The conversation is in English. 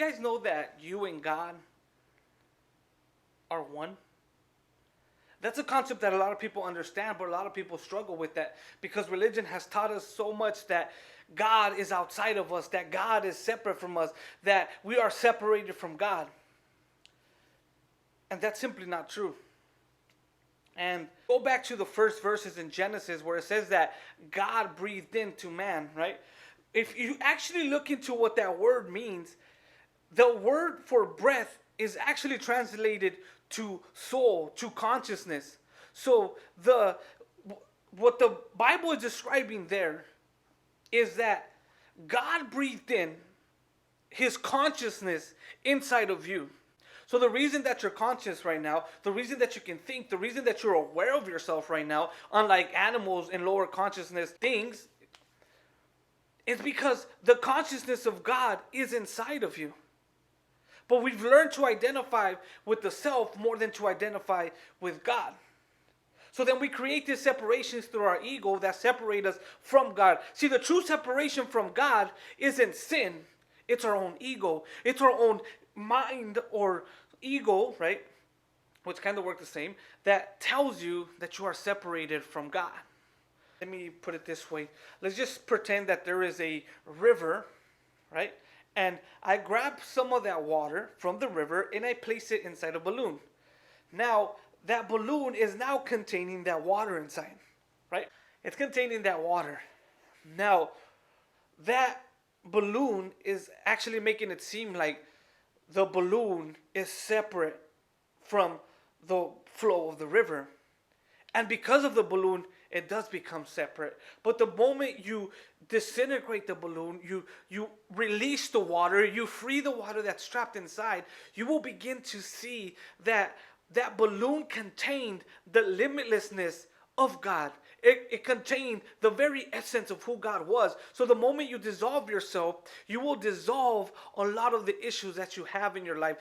Did you guys know that you and God are one? That's a concept that a lot of people understand, but a lot of people struggle with that because religion has taught us so much that God is outside of us, that God is separate from us, that we are separated from God. And that's simply not true. And go back to the first verses in Genesis where it says that God breathed into man, right? If you actually look into what that word means, the word for breath is actually translated to soul, to consciousness. So what the Bible is describing there is that God breathed in his consciousness inside of you. So the reason that you're conscious right now, the reason that you can think, the reason that you're aware of yourself right now, unlike animals and lower consciousness things, is because the consciousness of God is inside of you. But we've learned to identify with the self more than to identify with God. So then we create these separations through our ego that separate us from God. See, the true separation from God isn't sin. It's our own ego. It's our own mind or ego, right? Which kind of work the same. That tells you that you are separated from God. Let me put it this way. Let's just pretend that there is a river, right? And I grab some of that water from the river and I place it inside a balloon. Now, that balloon is now containing that water inside, right? It's containing that water. Now, that balloon is actually making it seem like the balloon is separate from the flow of the river. And because of the balloon, it does become separate. But the moment you disintegrate the balloon, you release the water, you free the water that's trapped inside, you will begin to see that that balloon contained the limitlessness of God. It contained the very essence of who God was. So the moment you dissolve yourself, you will dissolve a lot of the issues that you have in your life.